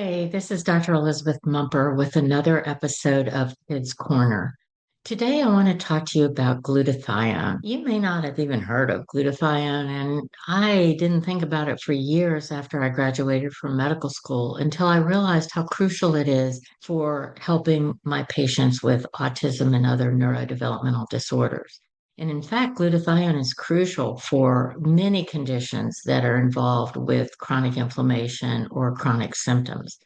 Hi, this is Dr. Elizabeth Mumper with another episode of Kids Corner. Today, I want to talk to you about glutathione. You may not have even heard of glutathione, and I didn't think about it for years after I graduated from medical school until I realized how crucial it is for helping my patients with autism and other neurodevelopmental disorders. And in fact, glutathione is crucial for many conditions that are involved with chronic inflammation or chronic symptoms.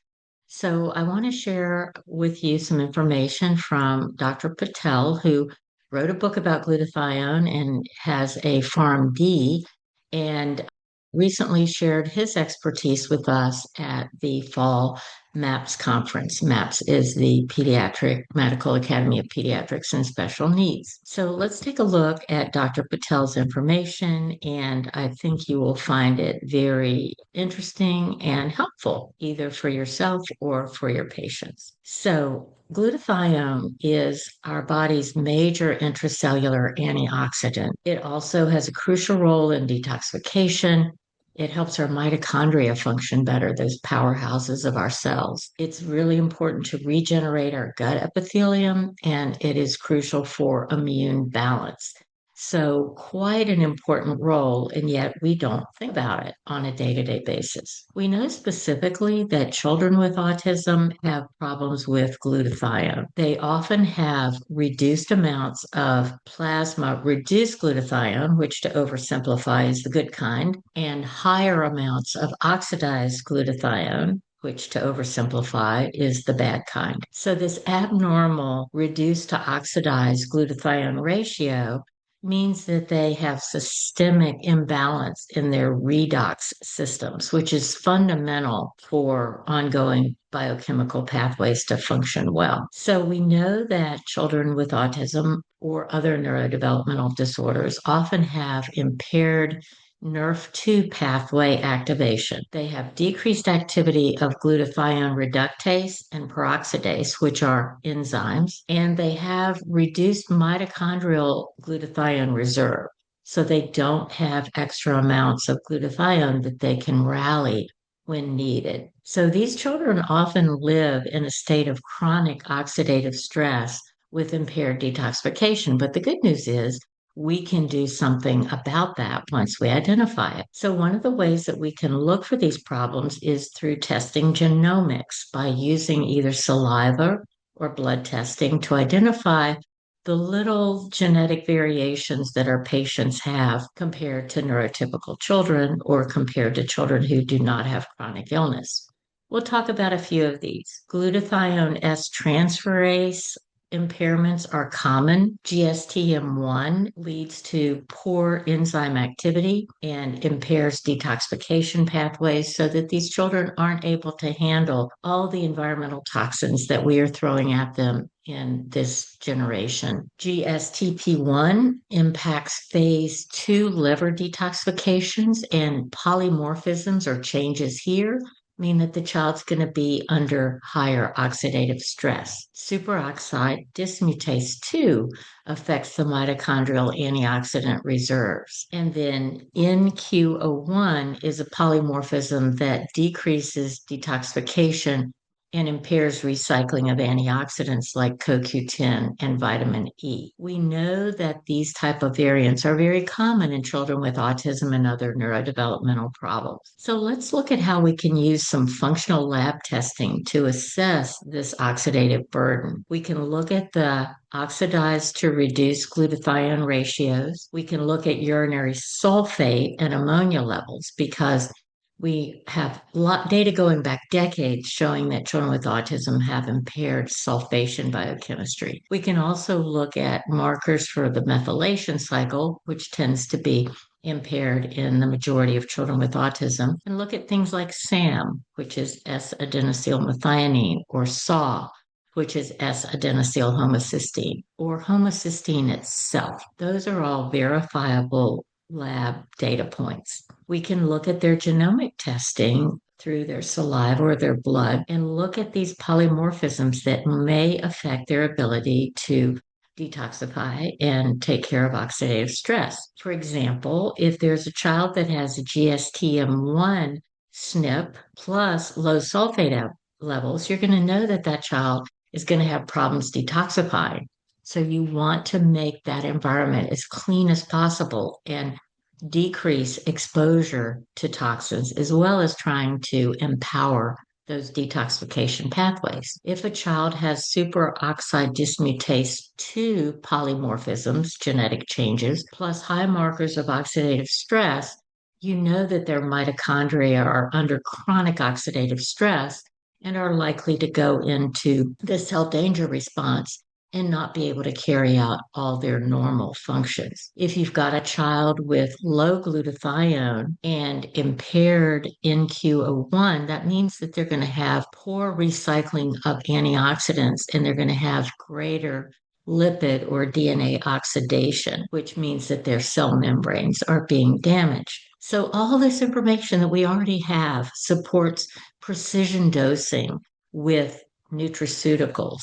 So, I want to share with you some information from Dr. Patel, who wrote a book about glutathione and has a PharmD, and recently shared his expertise with us at the fall MAPS conference. MAPS is the Pediatric Medical Academy of Pediatrics and Special Needs. So let's take a look at Dr. Patel's information, and I think you will find it very interesting and helpful, either for yourself or for your patients. So, glutathione is our body's major intracellular antioxidant. It also has a crucial role in detoxification. It helps our mitochondria function better, those powerhouses of our cells. It's really important to regenerate our gut epithelium, and it is crucial for immune balance. So, quite an important role, and yet we don't think about it on a day to day basis. We know specifically that children with autism have problems with glutathione. They often have reduced amounts of plasma reduced glutathione, which to oversimplify is the good kind, and higher amounts of oxidized glutathione, which to oversimplify is the bad kind. So, this abnormal reduced to oxidized glutathione ratio means that they have systemic imbalance in their redox systems, which is fundamental for ongoing biochemical pathways to function well. So we know that children with autism or other neurodevelopmental disorders often have impaired NRF2 pathway activation. They have decreased activity of glutathione reductase and peroxidase, which are enzymes, and they have reduced mitochondrial glutathione reserve. So they don't have extra amounts of glutathione that they can rally when needed. So these children often live in a state of chronic oxidative stress with impaired detoxification. But the good news is we can do something about that once we identify it. So, one of the ways that we can look for these problems is through testing genomics by using either saliva or blood testing to identify the little genetic variations that our patients have compared to neurotypical children or compared to children who do not have chronic illness. We'll talk about a few of these. Glutathione S transferase impairments are common. GSTM1 leads to poor enzyme activity and impairs detoxification pathways so that these children aren't able to handle all the environmental toxins that we are throwing at them in this generation. GSTP1 impacts phase 2 liver detoxifications, and polymorphisms or changes here mean that the child's going to be under higher oxidative stress. Superoxide dismutase 2 affects the mitochondrial antioxidant reserves. And then NQ01 is a polymorphism that decreases detoxification and impairs recycling of antioxidants like CoQ10 and vitamin E. We know that these type of variants are very common in children with autism and other neurodevelopmental problems. So let's look at how we can use some functional lab testing to assess this oxidative burden. We can look at the oxidized to reduced glutathione ratios. We can look at urinary sulfate and ammonia levels because we have data going back decades showing that children with autism have impaired sulfation biochemistry. We can also look at markers for the methylation cycle, which tends to be impaired in the majority of children with autism, and look at things like SAM, which is S-adenosylmethionine, or SAW, which is S-adenosyl homocysteine, or homocysteine itself. Those are all verifiable lab data points. We can look at their genomic testing through their saliva or their blood and look at these polymorphisms that may affect their ability to detoxify and take care of oxidative stress. For example, if there's a child that has a GSTM1 SNP plus low sulfate levels, you're going to know that that child is going to have problems detoxifying. So you want to make that environment as clean as possible and decrease exposure to toxins, as well as trying to empower those detoxification pathways. If a child has superoxide dismutase 2 polymorphisms, genetic changes, plus high markers of oxidative stress, you know that their mitochondria are under chronic oxidative stress and are likely to go into the cell danger response and not be able to carry out all their normal functions. If you've got a child with low glutathione and impaired NQO1, that means that they're going to have poor recycling of antioxidants and they're going to have greater lipid or DNA oxidation, which means that their cell membranes are being damaged. So all this information that we already have supports precision dosing with nutraceuticals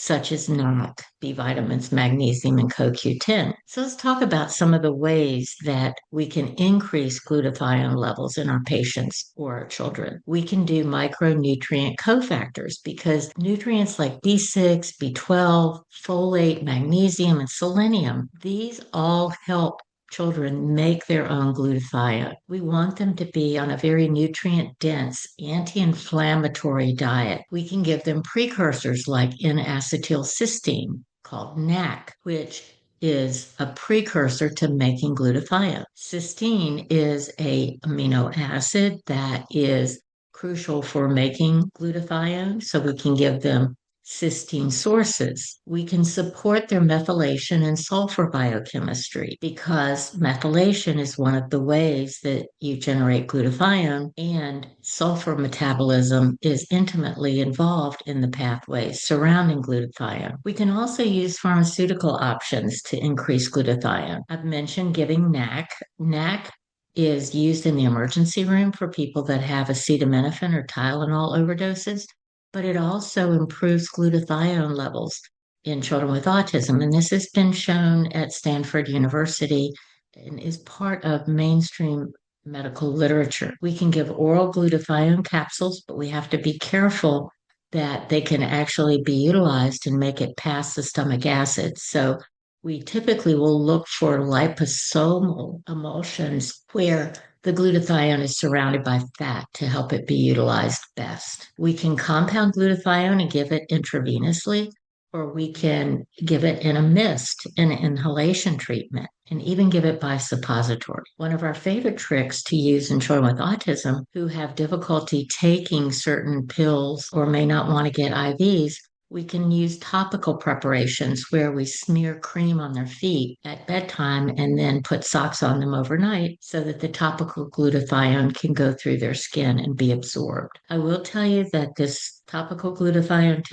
such as NOC, B vitamins, magnesium, and CoQ10. So let's talk about some of the ways that we can increase glutathione levels in our patients or our children. We can do micronutrient cofactors because nutrients like B6, B12, folate, magnesium, and selenium, these all help children make their own glutathione. We want them to be on a very nutrient dense, anti inflammatory diet. We can give them precursors like N-acetylcysteine, called NAC, which is a precursor to making glutathione. Cysteine is an amino acid that is crucial for making glutathione, so we can give them cysteine sources. We can support their methylation and sulfur biochemistry because methylation is one of the ways that you generate glutathione, and sulfur metabolism is intimately involved in the pathways surrounding glutathione. We can also use pharmaceutical options to increase glutathione. I've mentioned giving NAC. NAC is used in the emergency room for people that have acetaminophen or Tylenol overdoses, but it also improves glutathione levels in children with autism. And this has been shown at Stanford University and is part of mainstream medical literature. We can give oral glutathione capsules, but we have to be careful that they can actually be utilized and make it past the stomach acid. So we typically will look for liposomal emulsions where the glutathione is surrounded by fat to help it be utilized best. We can compound glutathione and give it intravenously, or we can give it in a mist, in an inhalation treatment, and even give it by suppository. One of our favorite tricks to use in children with autism who have difficulty taking certain pills or may not want to get IVs, we can use topical preparations where we smear cream on their feet at bedtime and then put socks on them overnight so that the topical glutathione can go through their skin and be absorbed. I will tell you that this topical glutathione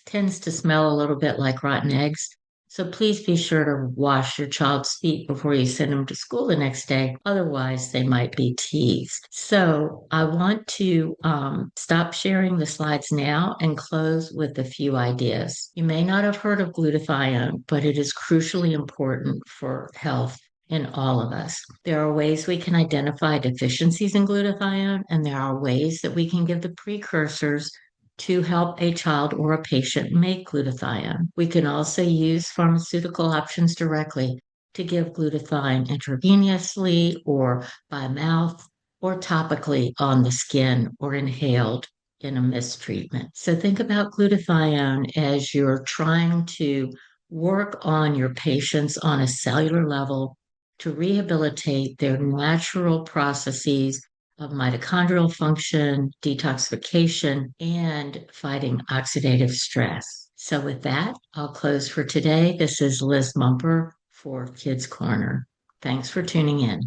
tends to smell a little bit like rotten eggs. So please be sure to wash your child's feet before you send them to school the next day. Otherwise, they might be teased. So I want to stop sharing the slides now and close with a few ideas. You may not have heard of glutathione, but it is crucially important for health in all of us. There are ways we can identify deficiencies in glutathione, and there are ways that we can give the precursors to help a child or a patient make glutathione. We can also use pharmaceutical options directly to give glutathione intravenously or by mouth or topically on the skin or inhaled in a mist treatment. So think about glutathione as you're trying to work on your patients on a cellular level to rehabilitate their natural processes of mitochondrial function, detoxification, and fighting oxidative stress. So with that, I'll close for today. This is Liz Mumper for Kids Corner. Thanks for tuning in.